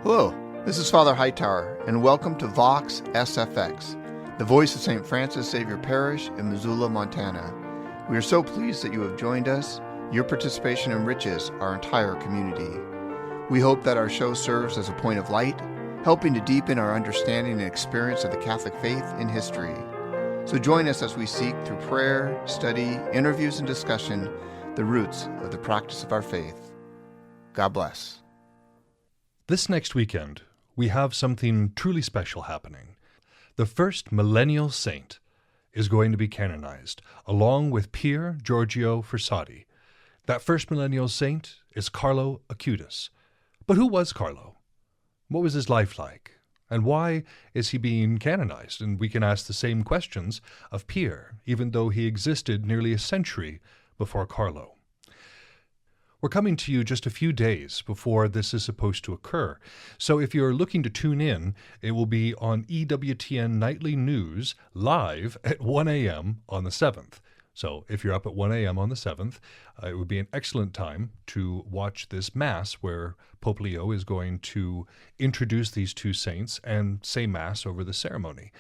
Hello, this is Father Hightower, and welcome to Vox SFX, the voice of St. Francis Xavier Parish in Missoula, Montana. We are so pleased that you have joined us. Your participation enriches our entire community. We hope that our show serves as a point of light, helping to deepen our understanding and experience of the Catholic faith in history. So join us as we seek through prayer, study, interviews, and discussion the roots of the practice of our faith. God bless. This next weekend, we have something truly special happening. The first millennial saint is going to be canonized, along with Pier Giorgio Frassati. That first millennial saint is Carlo Acutis. But who was Carlo? What was his life like? And why is he being canonized? And we can ask the same questions of Pier, even though he existed nearly a century before Carlo. We're coming to you just a few days before this is supposed to occur. So if you're looking to tune in, it will be on EWTN Nightly News live at 1 a.m. on the 7th. So if you're up at 1 a.m. on the 7th, it would be an excellent time to watch this Mass where Pope Leo is going to introduce these two saints and say Mass over the ceremony.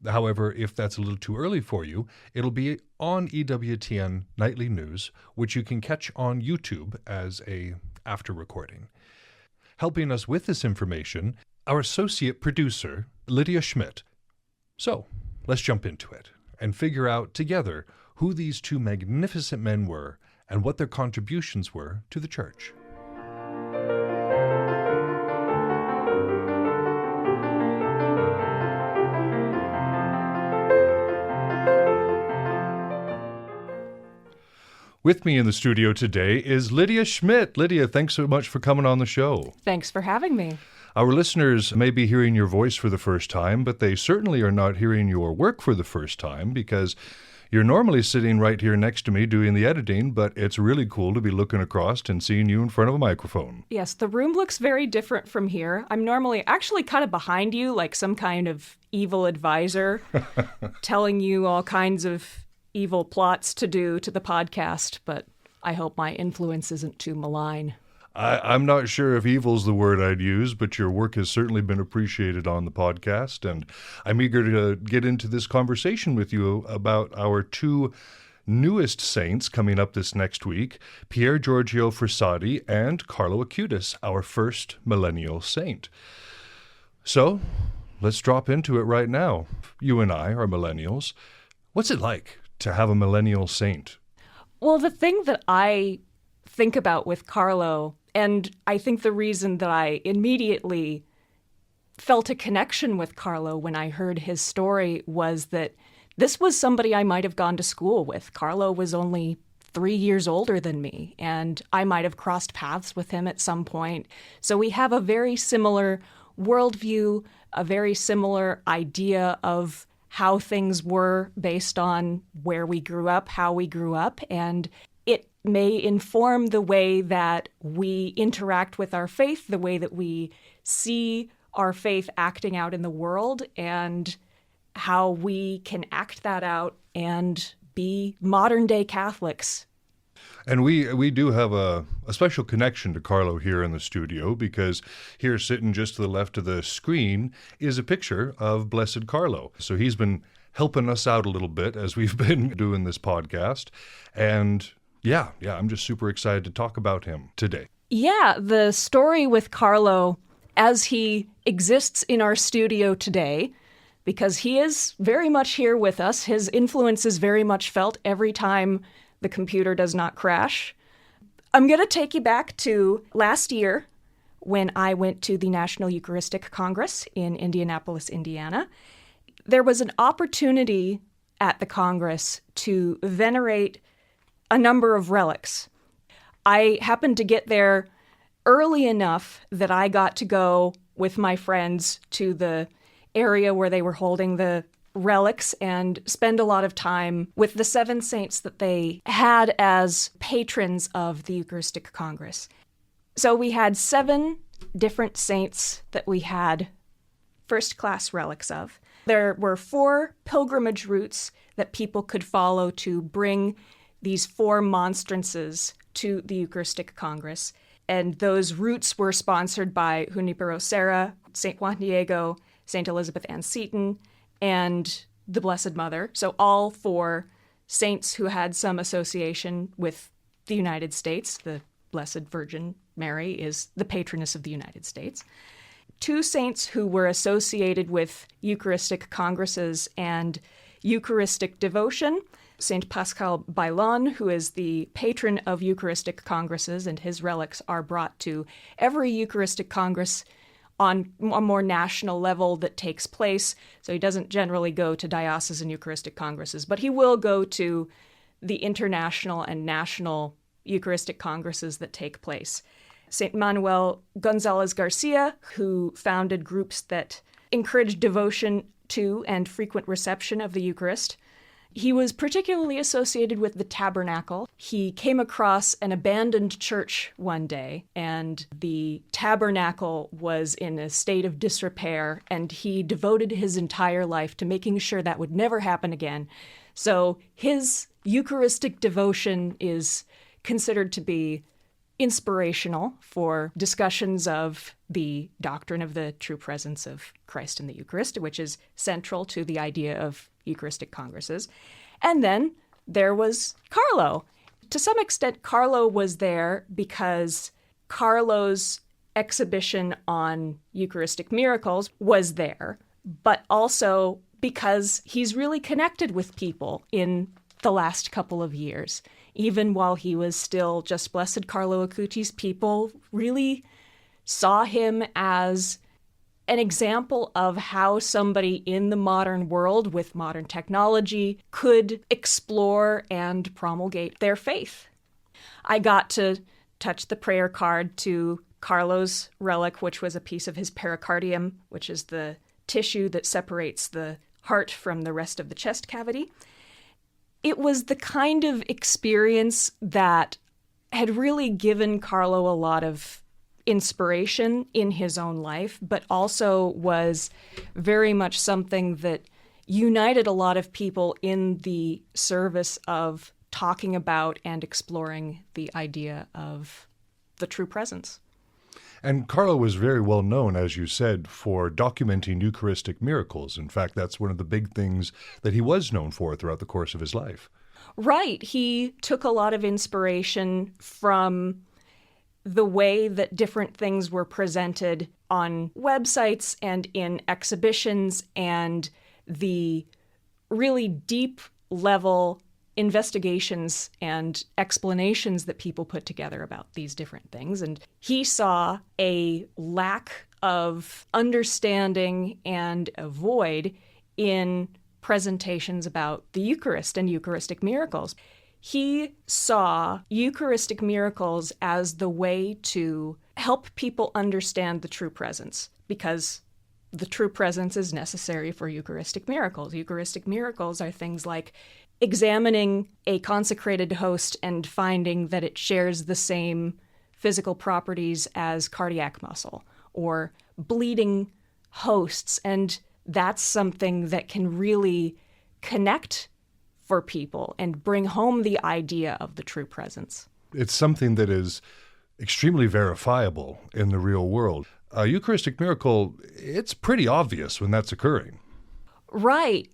However, if that's a little too early for you, it'll be on EWTN Nightly News, which you can catch on YouTube as a after recording. Helping us with this information, our associate producer, Lydia Schmidt. So, let's jump into it and figure out together who these two magnificent men were and what their contributions were to the Church. With me in the studio today is Lydia Schmidt. Lydia, thanks so much for coming on the show. Thanks for having me. Our listeners may be hearing your voice for the first time, but they certainly are not hearing your work for the first time because you're normally sitting right here next to me doing the editing, but it's really cool to be looking across and seeing you in front of a microphone. Yes, the room looks very different from here. I'm normally actually kind of behind you, like some kind of evil advisor telling you all kinds of evil plots to do to the podcast, but I hope my influence isn't too malign. I'm not sure if evil's the word I'd use, but your work has certainly been appreciated on the podcast, and I'm eager to get into this conversation with you about our two newest saints coming up this next week, Pier Giorgio Frassati and Carlo Acutis, our first millennial saint. So, let's drop into it right now. You and I are millennials. What's it like to have a millennial saint? Well, the thing that I think about with Carlo, and I think the reason that I immediately felt a connection with Carlo when I heard his story was that this was somebody I might have gone to school with. Carlo was only 3 years older than me, and I might have crossed paths with him at some point. So we have a very similar worldview, a very similar idea of how things were based on where we grew up, how we grew up, and it may inform the way that we interact with our faith, the way that we see our faith acting out in the world, and how we can act that out and be modern-day Catholics. And we do have a special connection to Carlo here in the studio because here sitting just to the left of the screen is a picture of Blessed Carlo. So he's been helping us out a little bit as we've been doing this podcast. And yeah, I'm just super excited to talk about him today. Yeah, the story with Carlo as he exists in our studio today, because he is very much here with us. His influence is very much felt every time the computer does not crash. I'm going to take you back to last year when I went to the National Eucharistic Congress in Indianapolis, Indiana. There was an opportunity at the Congress to venerate a number of relics. I happened to get there early enough that I got to go with my friends to the area where they were holding the relics and spend a lot of time with the 7 saints that they had as patrons of the Eucharistic Congress. So we had 7 different saints that we had first-class relics of. There were 4 pilgrimage routes that people could follow to bring these 4 monstrances to the Eucharistic Congress. And those routes were sponsored by Junipero Serra, St. Juan Diego, St. Elizabeth Ann Seton, and the Blessed Mother. So all 4 saints who had some association with the United States. The Blessed Virgin Mary is the patroness of the United States. 2 saints who were associated with Eucharistic congresses and Eucharistic devotion. St. Pascal Bailon, who is the patron of Eucharistic congresses, and his relics are brought to every Eucharistic congress on a more national level that takes place. So he doesn't generally go to diocesan Eucharistic congresses, but he will go to the international and national Eucharistic congresses that take place. St. Manuel Gonzalez Garcia, who founded groups that encourage devotion to and frequent reception of the Eucharist. He was particularly associated with the tabernacle. He came across an abandoned church one day, and the tabernacle was in a state of disrepair, and he devoted his entire life to making sure that would never happen again. So his Eucharistic devotion is considered to be inspirational for discussions of the doctrine of the true presence of Christ in the Eucharist, which is central to the idea of Eucharistic congresses. And then there was Carlo. To some extent, Carlo was there because Carlo's exhibition on Eucharistic miracles was there, but also because he's really connected with people in the last couple of years. Even while he was still just Blessed Carlo Acutis, people really saw him as an example of how somebody in the modern world with modern technology could explore and promulgate their faith. I got to touch the prayer card to Carlo's relic, which was a piece of his pericardium, which is the tissue that separates the heart from the rest of the chest cavity. It was the kind of experience that had really given Carlo a lot of inspiration in his own life, but also was very much something that united a lot of people in the service of talking about and exploring the idea of the true presence. And Carlo was very well known, as you said, for documenting Eucharistic miracles. In fact, that's one of the big things that he was known for throughout the course of his life. Right. He took a lot of inspiration from the way that different things were presented on websites and in exhibitions, and the really deep level investigations and explanations that people put together about these different things. And he saw a lack of understanding and a void in presentations about the Eucharist and Eucharistic miracles. He saw Eucharistic miracles as the way to help people understand the true presence, because the true presence is necessary for Eucharistic miracles. Eucharistic miracles are things like examining a consecrated host and finding that it shares the same physical properties as cardiac muscle, or bleeding hosts. And that's something that can really connect for people and bring home the idea of the true presence. It's something that is extremely verifiable in the real world. A Eucharistic miracle, it's pretty obvious when that's occurring. Right.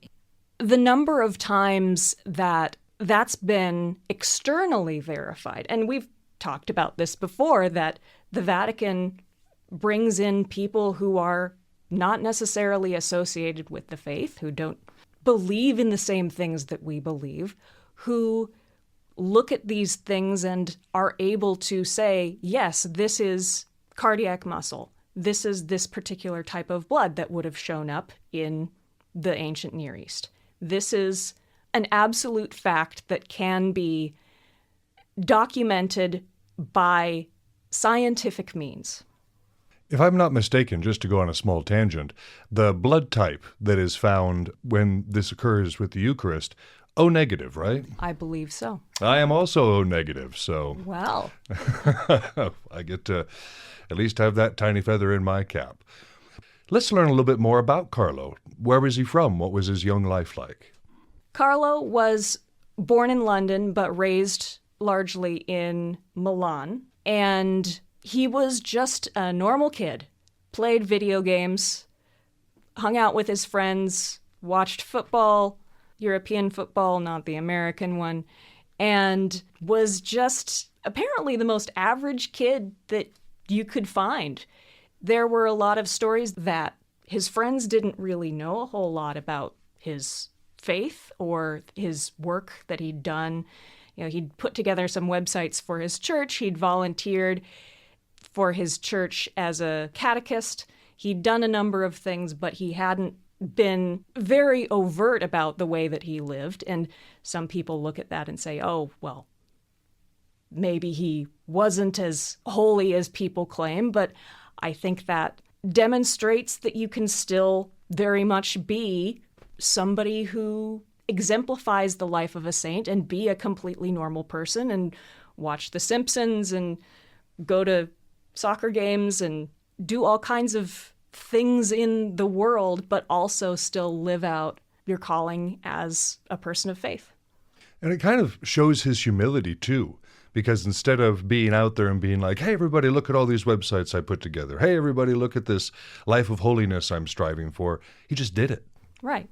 The number of times that that's been externally verified, and we've talked about this before, that the Vatican brings in people who are not necessarily associated with the faith, who don't believe in the same things that we believe, who look at these things and are able to say, yes, this is cardiac muscle. This is this particular type of blood that would have shown up in the ancient Near East. This is an absolute fact that can be documented by scientific means. If I'm not mistaken, just to go on a small tangent, the blood type that is found when this occurs with the Eucharist, O negative, right? I believe so. I am also O negative, so Well, I get to at least have that tiny feather in my cap. Let's learn a little bit more about Carlo. Where was he from? What was his young life like? Carlo was born in London but raised largely in Milan. And He was just a normal kid, played video games, hung out with his friends, watched football, European football, not the American one, and was just apparently the most average kid that you could find. There were a lot of stories that his friends didn't really know a whole lot about his faith or his work that he'd done. You know, he'd put together some websites for his church. He'd volunteered for his church as a catechist. He'd done a number of things, but he hadn't been very overt about the way that he lived. And some people look at that and say, oh, well, maybe he wasn't as holy as people claim, but I think that demonstrates that you can still very much be somebody who exemplifies the life of a saint and be a completely normal person and watch The Simpsons and go to soccer games and do all kinds of things in the world, but also still live out your calling as a person of faith. And it kind of shows his humility, too, because instead of being out there and being like, hey, everybody, look at all these websites I put together. Hey, everybody, look at this life of holiness I'm striving for. He just did it. Right.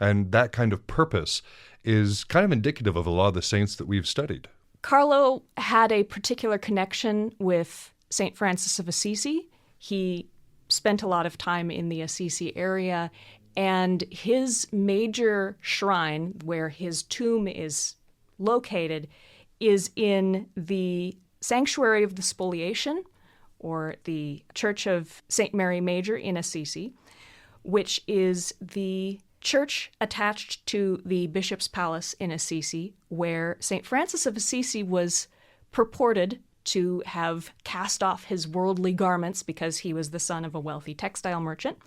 And that kind of purpose is kind of indicative of a lot of the saints that we've studied. Carlo had a particular connection with St. Francis of Assisi. He spent a lot of time in the Assisi area, and his major shrine, where his tomb is located, is in the Sanctuary of the Spoliation, or the Church of St. Mary Major in Assisi, which is the church attached to the Bishop's Palace in Assisi, where St. Francis of Assisi was purported to have cast off his worldly garments because he was the son of a wealthy textile merchant.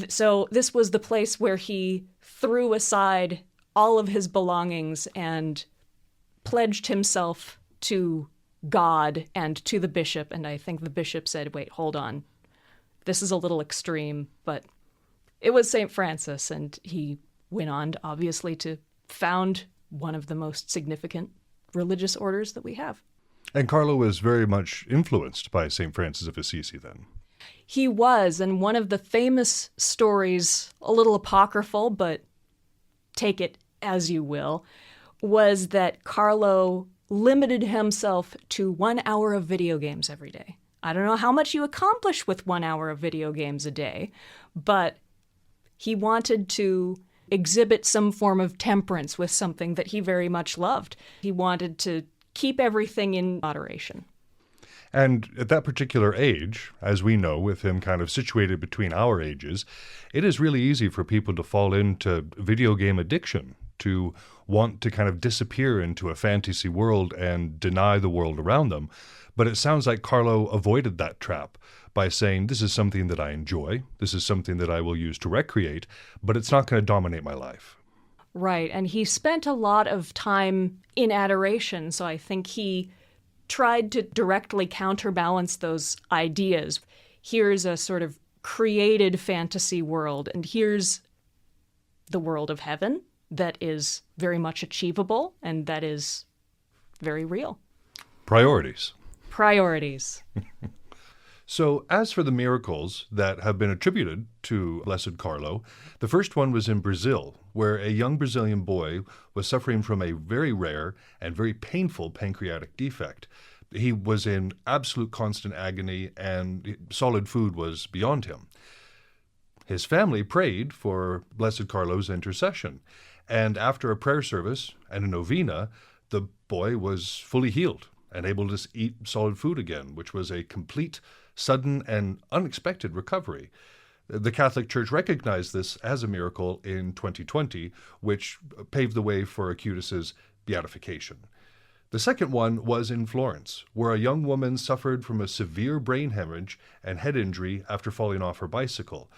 So this was the place where he threw aside all of his belongings and pledged himself to God and to the bishop. And I think the bishop said, wait, hold on. This is a little extreme, but it was St. Francis, and he went on, obviously, to found one of the most significant religious orders that we have. And Carlo was very much influenced by St. Francis of Assisi then. He was, and one of the famous stories, a little apocryphal, but take it as you will, was that Carlo limited himself to 1 hour of video games every day. I don't know how much you accomplish with 1 hour of video games a day, but he wanted to exhibit some form of temperance with something that he very much loved. He wanted to keep everything in moderation. And at that particular age, as we know, with him kind of situated between our ages, it is really easy for people to fall into video game addiction, to want to kind of disappear into a fantasy world and deny the world around them. But it sounds like Carlo avoided that trap by saying, this is something that I enjoy, this is something that I will use to recreate, but it's not going to dominate my life. Right, and he spent a lot of time in adoration, so I think he tried to directly counterbalance those ideas. Here's a sort of created fantasy world, and here's the world of heaven that is very much achievable and that is very real. Priorities. Priorities. So as for the miracles that have been attributed to Blessed Carlo, the first one was in Brazil, where a young Brazilian boy was suffering from a very rare and very painful pancreatic defect. He was in absolute constant agony, and solid food was beyond him. His family prayed for Blessed Carlo's intercession, and after a prayer service and a novena, the boy was fully healed and able to eat solid food again, which was a complete, sudden, and unexpected recovery. The Catholic Church recognized this as a miracle in 2020, which paved the way for Acutis' beatification. The second one was in Florence, where a young woman suffered from a severe brain hemorrhage and head injury after falling off her bicycle.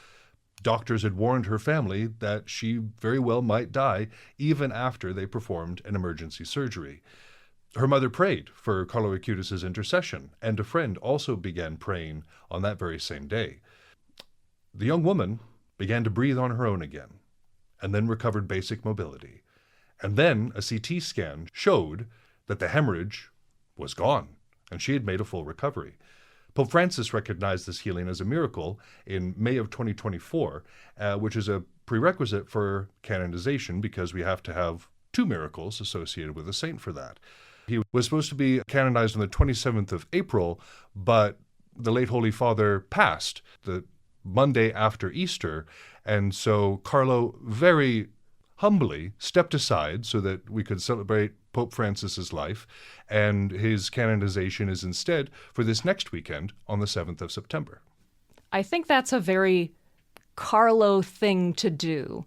Doctors had warned her family that she very well might die even after they performed an emergency surgery. Her mother prayed for Carlo Acutis' intercession, and a friend also began praying on that very same day. The young woman began to breathe on her own again, and then recovered basic mobility. And then a CT scan showed that the hemorrhage was gone, and she had made a full recovery. Pope Francis recognized this healing as a miracle in May of 2024, which is a prerequisite for canonization because we have to have 2 miracles associated with a saint for that. He was supposed to be canonized on the 27th of April, but the late Holy Father passed the Monday after Easter, and so Carlo very humbly stepped aside so that we could celebrate Pope Francis's life, and his canonization is instead for this next weekend on the 7th of September. I think that's a very Carlo thing to do,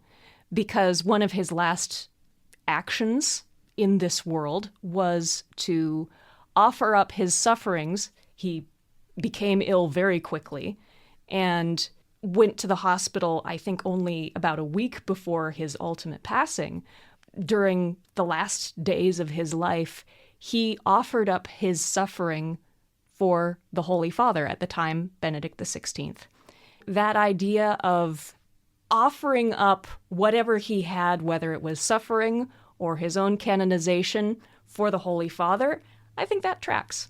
because one of his last actions in this world was to offer up his sufferings. He became ill very quickly and went to the hospital, I think, only about a week before his ultimate passing. During the last days of his life, he offered up his suffering for the Holy Father, at the time, Benedict XVI. That idea of offering up whatever he had, whether it was suffering or his own canonization, for the Holy Father, I think that tracks.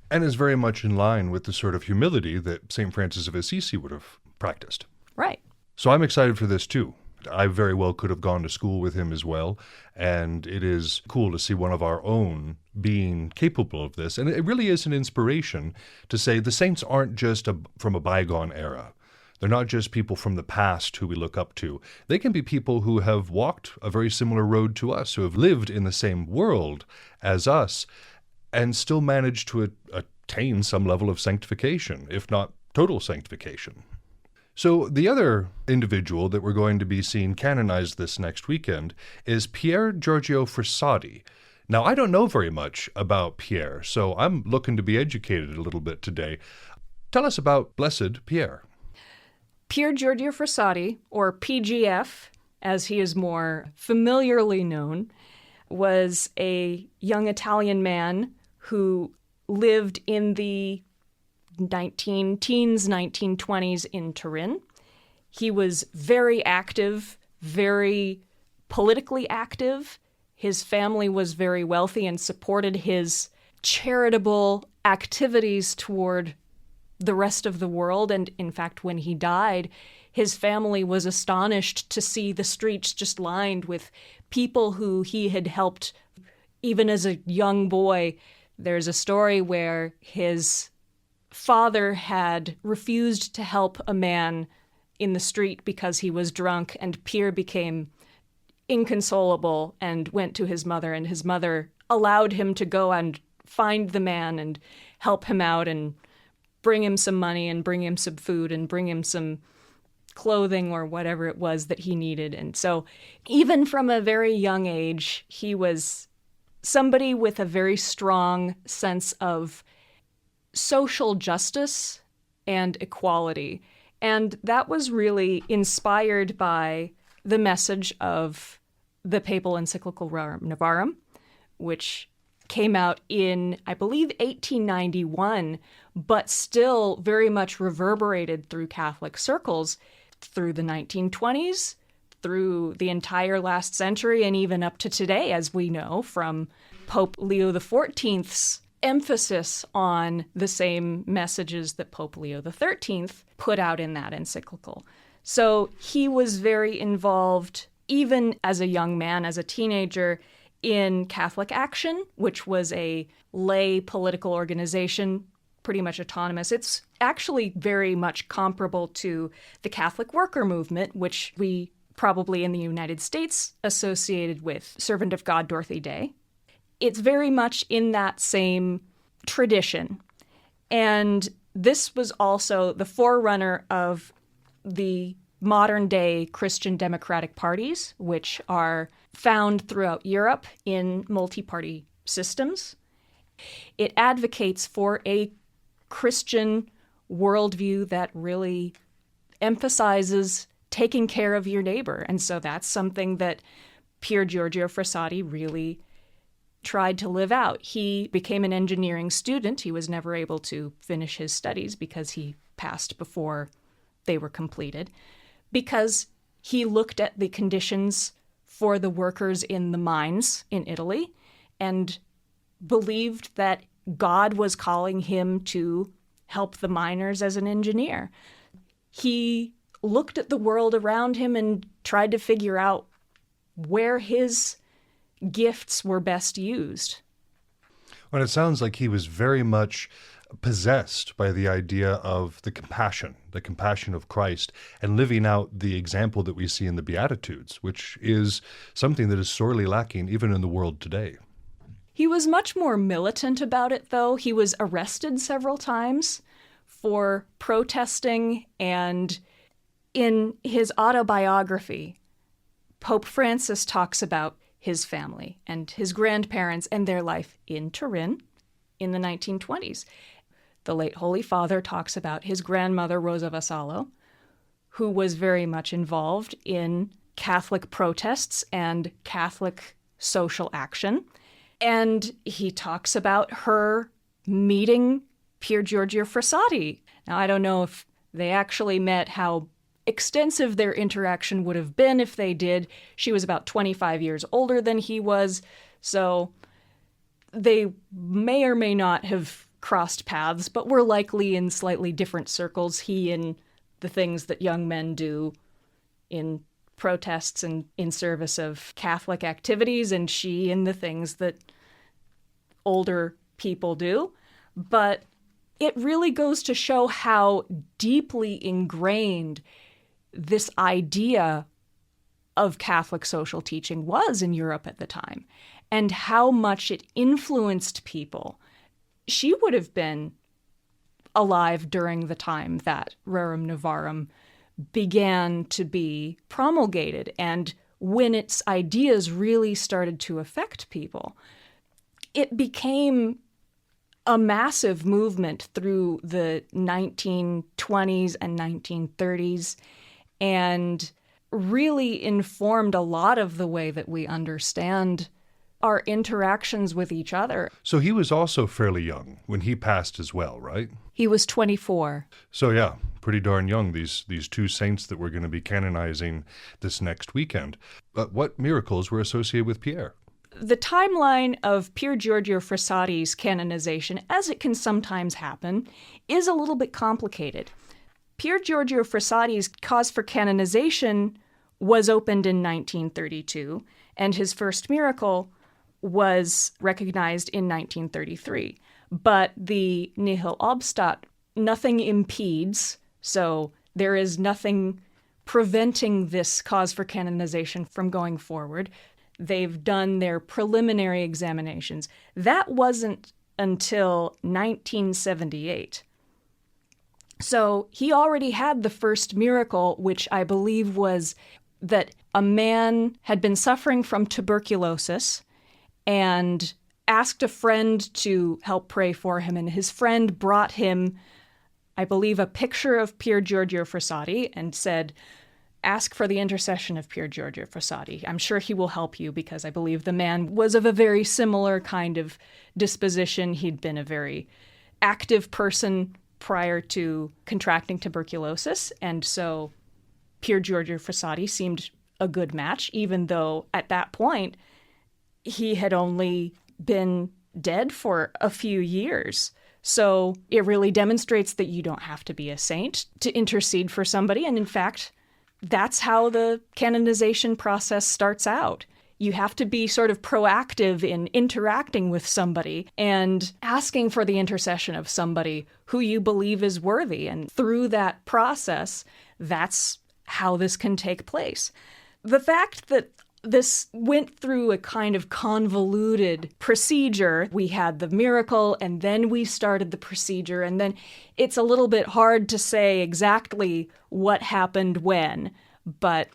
And is very much in line with the sort of humility that St. Francis of Assisi would have practiced. Right. So I'm excited for this too. I very well could have gone to school with him as well, and it is cool to see one of our own being capable of this. And it really is an inspiration to say the saints aren't just from a bygone era. They're not just people from the past who we look up to. They can be people who have walked a very similar road to us, who have lived in the same world as us, and still managed to attain some level of sanctification, if not total sanctification. So the other individual that we're going to be seeing canonized this next weekend is Pier Giorgio Frassati. Now, I don't know very much about Pier, so I'm looking to be educated a little bit today. Tell us about Blessed Pier. Pier Giorgio Frassati, or PGF, as he is more familiarly known, was a young Italian man who lived in the 1920s in Turin. He was very active, very politically active. His family was very wealthy and supported his charitable activities toward the rest of the world. And in fact, when he died, his family was astonished to see the streets just lined with people who he had helped even as a young boy. There's a story where his father had refused to help a man in the street because he was drunk, and Pier became inconsolable and went to his mother, and his mother allowed him to go and find the man and help him out and bring him some money and bring him some food and bring him some clothing or whatever it was that he needed. And so even from a very young age, he was somebody with a very strong sense of social justice and equality. And that was really inspired by the message of the papal encyclical Rerum Novarum, which came out in, I believe, 1891, but still very much reverberated through Catholic circles through the 1920s, through the entire last century, and even up to today, as we know from Pope Leo XIV's emphasis on the same messages that Pope Leo XIII put out in that encyclical. So he was very involved, even as a young man, as a teenager, in Catholic Action, which was a lay political organization, pretty much autonomous. It's actually very much comparable to the Catholic worker movement, which we probably in the United States associated with Servant of God Dorothy Day. It's very much in that same tradition. And this was also the forerunner of the modern-day Christian democratic parties, which are found throughout Europe in multi-party systems. It advocates for a Christian worldview that really emphasizes taking care of your neighbor. And so that's something that Pier Giorgio Frassati really tried to live out. He became an engineering student. He was never able to finish his studies because he passed before they were completed, because he looked at the conditions for the workers in the mines in Italy and believed that God was calling him to help the miners as an engineer. He looked at the world around him and tried to figure out where his gifts were best used. Well, it sounds like he was very much possessed by the idea of the compassion of Christ, and living out the example that we see in the Beatitudes, which is something that is sorely lacking even in the world today. He was much more militant about it, though. He was arrested several times for protesting, and in his autobiography, Pope Francis talks about his family and his grandparents and their life in Turin in the 1920s. The late Holy Father talks about his grandmother, Rosa Vassallo, who was very much involved in Catholic protests and Catholic social action. And he talks about her meeting Pier Giorgio Frassati. Now, I don't know if they actually met, how extensive their interaction would have been if they did. She was about 25 years older than he was, so they may or may not have crossed paths, but were likely in slightly different circles. He in the things that young men do in protests and in service of Catholic activities, and she in the things that older people do. But it really goes to show how deeply ingrained this idea of Catholic social teaching was in Europe at the time, and how much it influenced people. She would have been alive during the time that Rerum Novarum began to be promulgated, and when its ideas really started to affect people. It became a massive movement through the 1920s and 1930s, and really informed a lot of the way that we understand our interactions with each other. So he was also fairly young when he passed as well, right? He was 24. So yeah, pretty darn young, these two saints that we're going to be canonizing this next weekend. But what miracles were associated with Pierre? The timeline of Pier Giorgio Frassati's canonization, as it can sometimes happen, is a little bit complicated. Pier Giorgio Frassati's cause for canonization was opened in 1932, and his first miracle was recognized in 1933. But the nihil obstat, nothing impedes, so there is nothing preventing this cause for canonization from going forward. They've done their preliminary examinations. That wasn't until 1978. So he already had the first miracle, which I believe was that a man had been suffering from tuberculosis and asked a friend to help pray for him, and his friend brought him, I believe, a picture of Pier Giorgio Frassati and said, "Ask for the intercession of Pier Giorgio Frassati. I'm sure he will help you," because I believe the man was of a very similar kind of disposition. He'd been a very active person prior to contracting tuberculosis, and so Pier Giorgio Frassati seemed a good match, even though at that point he had only been dead for a few years. So it really demonstrates that you don't have to be a saint to intercede for somebody, and in fact, that's how the canonization process starts out. You have to be sort of proactive in interacting with somebody and asking for the intercession of somebody who you believe is worthy. And through that process, that's how this can take place. The fact that this went through a kind of convoluted procedure. We had the miracle, and then we started the procedure, and then it's a little bit hard to say exactly what happened when, but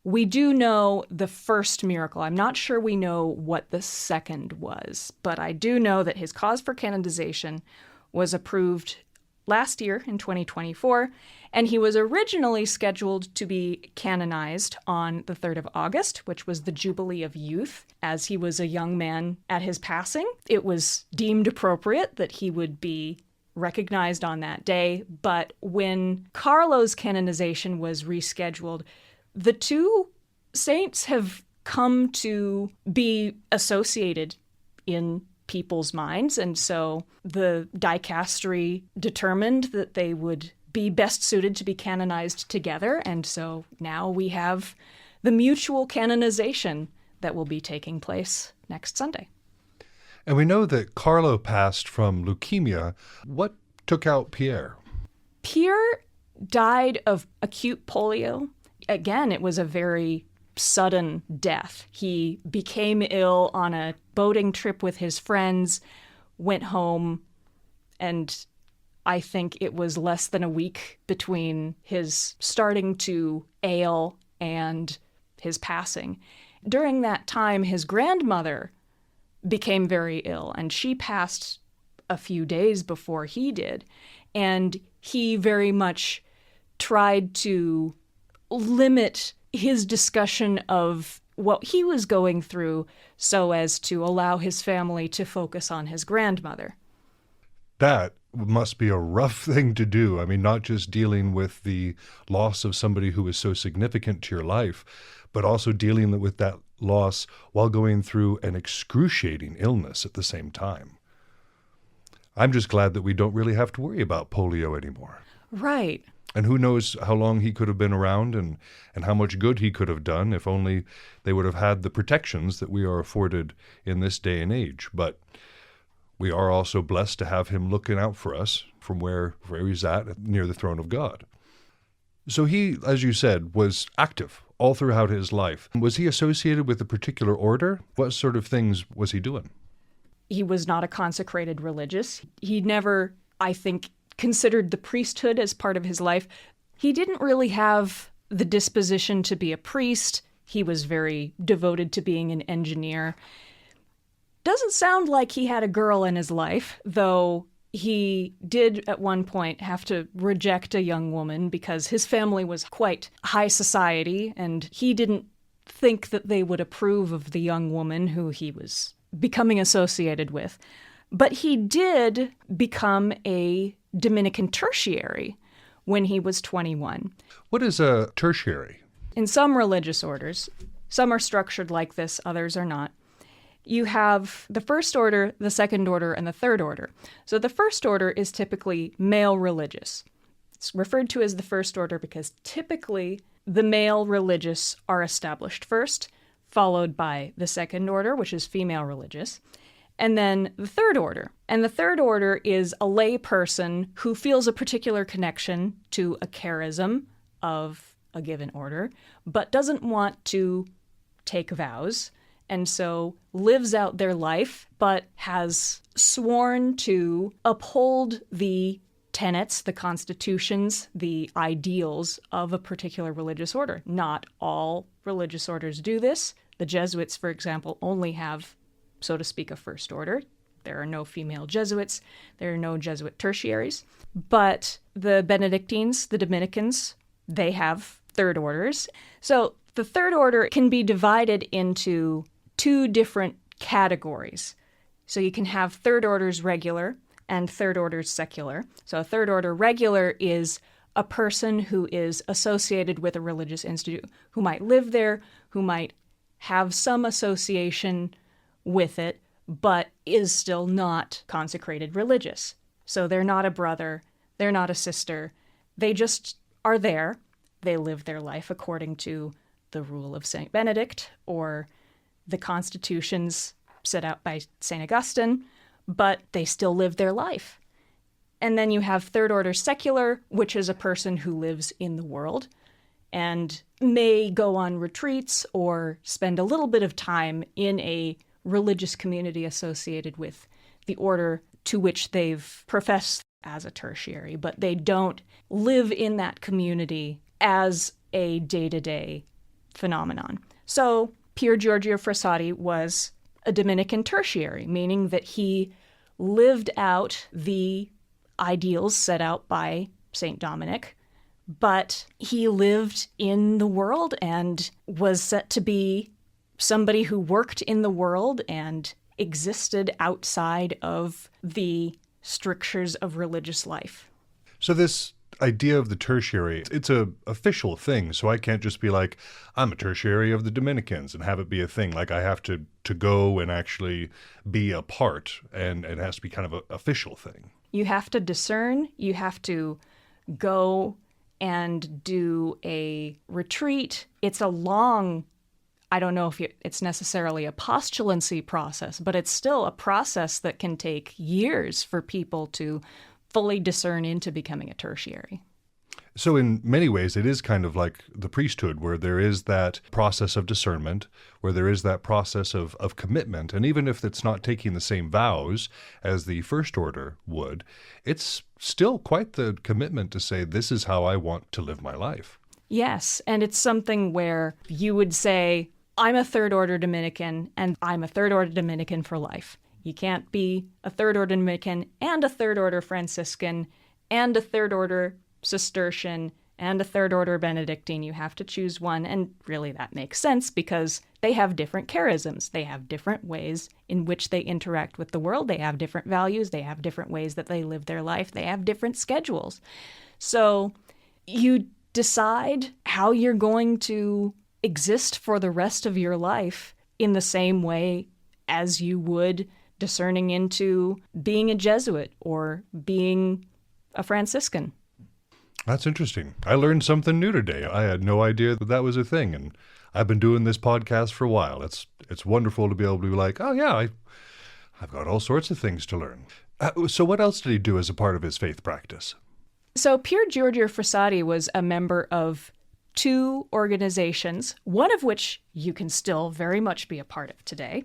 we do know the first miracle. I'm not sure we know what the second was, but I do know that his cause for canonization was approved last year in 2024, and he was originally scheduled to be canonized on the 3rd of August, which was the Jubilee of Youth. As he was a young man at his passing, it was deemed appropriate that he would be recognized on that day. But when Carlo's canonization was rescheduled, the two saints have come to be associated in people's minds. And so the dicastery determined that they would be best suited to be canonized together. And so now we have the mutual canonization that will be taking place next Sunday. And we know that Carlo passed from leukemia. What took out Pier? Pier died of acute polio. Again, it was a very sudden death. He became ill on a boating trip with his friends, went home, and I think it was less than a week between his starting to ail and his passing. During that time, his grandmother became very ill, and she passed a few days before he did. And he very much tried to limit his discussion of what he was going through so as to allow his family to focus on his grandmother. That must be a rough thing to do. I mean, not just dealing with the loss of somebody who was so significant to your life, but also dealing with that loss while going through an excruciating illness at the same time. I'm just glad that we don't really have to worry about polio anymore. Right. And who knows how long he could have been around and how much good he could have done if only they would have had the protections that we are afforded in this day and age. But we are also blessed to have him looking out for us from where he's at, near the throne of God. So he, as you said, was active all throughout his life. Was he associated with a particular order? What sort of things was he doing? He was not a consecrated religious. He never, I think, considered the priesthood as part of his life. He didn't really have the disposition to be a priest. He was very devoted to being an engineer. Doesn't sound like he had a girl in his life, though he did at one point have to reject a young woman because his family was quite high society, and he didn't think that they would approve of the young woman who he was becoming associated with. But he did become a Dominican tertiary when he was 21. What is a tertiary? In some religious orders, some are structured like this, others are not. You have the first order, the second order, and the third order. So the first order is typically male religious. It's referred to as the first order because typically the male religious are established first, followed by the second order, which is female religious, and then the third order. And the third order is a lay person who feels a particular connection to a charism of a given order, but doesn't want to take vows, and so lives out their life, but has sworn to uphold the tenets, the constitutions, the ideals of a particular religious order. Not all religious orders do this. The Jesuits, for example, only have, so to speak, a first order. There are no female Jesuits. There are no Jesuit tertiaries. But the Benedictines, the Dominicans, they have third orders. So the third order can be divided into two different categories. So you can have third orders regular and third orders secular. So a third order regular is a person who is associated with a religious institute, who might live there, who might have some association with it, but is still not consecrated religious. So they're not a brother, they're not a sister, they just are there. They live their life according to the rule of St. Benedict or the constitutions set out by St. Augustine, but they still live their life. And then you have third order secular, which is a person who lives in the world and may go on retreats or spend a little bit of time in a religious community associated with the order to which they've professed as a tertiary, but they don't live in that community as a day-to-day phenomenon. So Pier Giorgio Frassati was a Dominican tertiary, meaning that he lived out the ideals set out by St. Dominic, but he lived in the world and was set to be somebody who worked in the world and existed outside of the strictures of religious life. So this idea of the tertiary, it's a official thing. So I can't just be like, I'm a tertiary of the Dominicans and have it be a thing. Like I have to go and actually be a part, and it has to be kind of an official thing. You have to discern, you have to go and do a retreat. It's a long, I don't know if it's necessarily a postulancy process, but it's still a process that can take years for people to fully discern into becoming a tertiary. So in many ways, it is kind of like the priesthood, where there is that process of discernment, where there is that process of commitment. And even if it's not taking the same vows as the First Order would, it's still quite the commitment to say, this is how I want to live my life. Yes, and it's something where you would say, I'm a Third Order Dominican, and I'm a Third Order Dominican for life. You can't be a Third Order Dominican and a Third Order Franciscan and a Third Order Cistercian and a Third Order Benedictine. You have to choose one, and really that makes sense because they have different charisms. They have different ways in which they interact with the world. They have different values. They have different ways that they live their life. They have different schedules. So you decide how you're going to exist for the rest of your life in the same way as you would discerning into being a Jesuit or being a Franciscan. That's interesting. I learned something new today. I had no idea that that was a thing, and I've been doing this podcast for a while. It's wonderful to be able to be like, oh yeah, I've got all sorts of things to learn. So what else did he do as a part of his faith practice? So Pier Giorgio Frassati was a member of two organizations, one of which you can still very much be a part of today.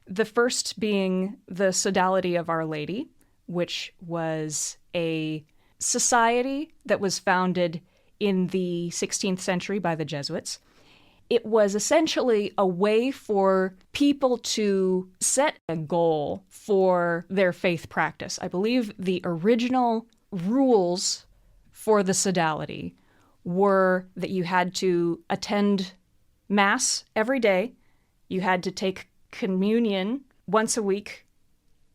The first being the Sodality of Our Lady, which was a society that was founded in the 16th century by the Jesuits. It was essentially a way for people to set a goal for their faith practice. I believe the original rules for the Sodality were that you had to attend Mass every day, you had to take communion once a week,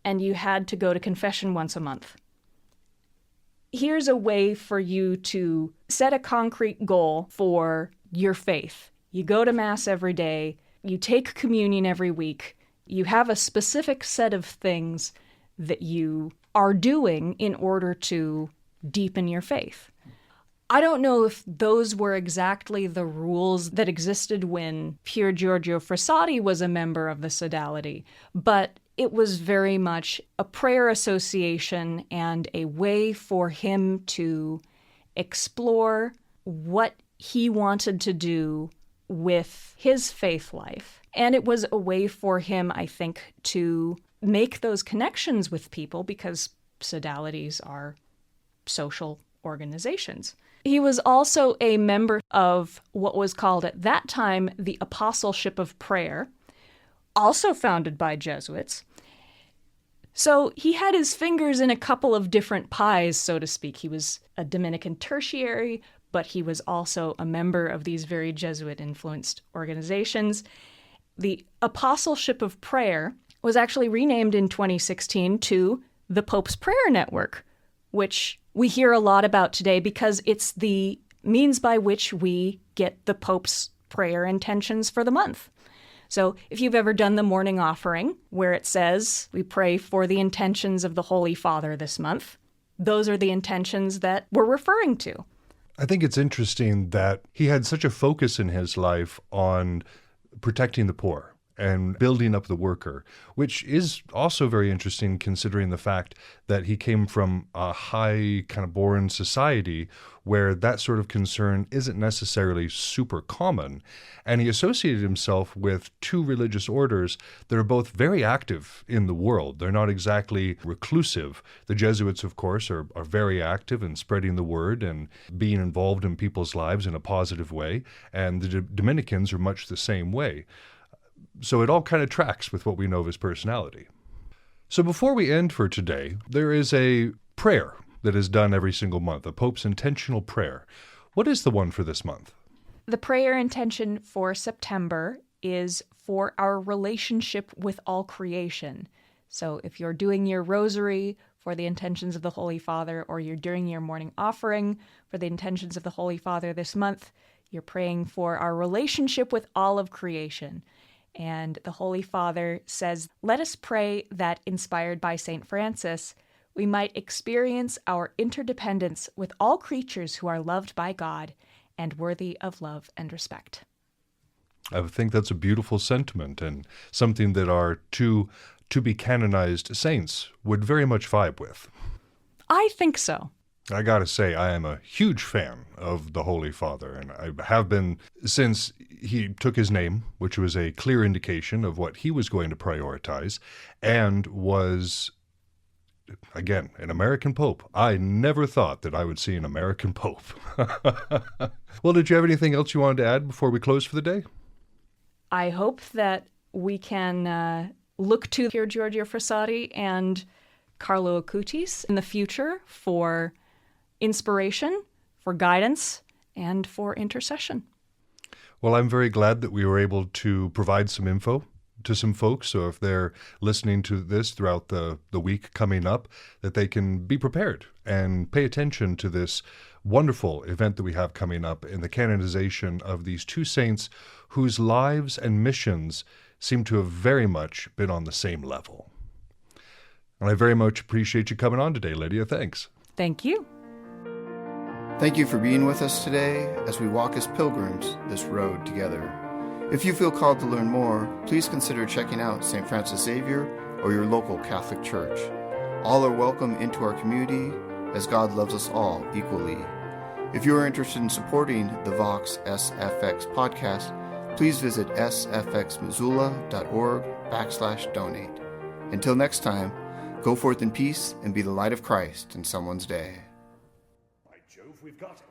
and you had to go to confession once a month. Here's a way for you to set a concrete goal for your faith. You go to Mass every day, you take communion every week, you have a specific set of things that you are doing in order to deepen your faith. I don't know if those were exactly the rules that existed when Pier Giorgio Frassati was a member of the Sodality, but it was very much a prayer association and a way for him to explore what he wanted to do with his faith life. And it was a way for him, I think, to make those connections with people because Sodalities are social organizations. He was also a member of what was called at that time the Apostleship of Prayer, also founded by Jesuits. So he had his fingers in a couple of different pies, so to speak. He was a Dominican tertiary, but he was also a member of these very Jesuit-influenced organizations. The Apostleship of Prayer was actually renamed in 2016 to the Pope's Prayer Network, which we hear a lot about today because it's the means by which we get the Pope's prayer intentions for the month. So if you've ever done the morning offering, where it says, we pray for the intentions of the Holy Father this month, those are the intentions that we're referring to. I think it's interesting that he had such a focus in his life on protecting the poor and building up the worker, which is also very interesting considering the fact that he came from a high kind of born society where that sort of concern isn't necessarily super common. And he associated himself with two religious orders that are both very active in the world. They're not exactly reclusive. The Jesuits, of course, are very active in spreading the word and being involved in people's lives in a positive way. And the Dominicans are much the same way. So it all kind of tracks with what we know of his personality. So before we end for today, there is a prayer that is done every single month, a Pope's intentional prayer. What is the one for this month? The prayer intention for September is for our relationship with all creation. So if you're doing your rosary for the intentions of the Holy Father, or you're doing your morning offering for the intentions of the Holy Father this month, you're praying for our relationship with all of creation. And the Holy Father says, let us pray that, inspired by St. Francis, we might experience our interdependence with all creatures who are loved by God and worthy of love and respect. I think that's a beautiful sentiment and something that our two to-be canonized saints would very much vibe with. I think so. I gotta say, I am a huge fan of the Holy Father, and I have been since he took his name, which was a clear indication of what he was going to prioritize, and was, again, an American Pope. I never thought that I would see an American Pope. Well, did you have anything else you wanted to add before we close for the day? I hope that we can look to Pier Giorgio Frassati and Carlo Acutis in the future for inspiration, for guidance, and for intercession. Well, I'm very glad that we were able to provide some info to some folks, so if they're listening to this throughout the week coming up, that they can be prepared and pay attention to this wonderful event that we have coming up in the canonization of these two saints whose lives and missions seem to have very much been on the same level. And I very much appreciate you coming on today, Lydia. Thanks. Thank you. Thank you for being with us today as we walk as pilgrims this road together. If you feel called to learn more, please consider checking out St. Francis Xavier or your local Catholic church. All are welcome into our community as God loves us all equally. If you are interested in supporting the Vox SFX podcast, please visit sfxmissoula.org/donate. Until next time, go forth in peace and be the light of Christ in someone's day. By Jove, we've got it.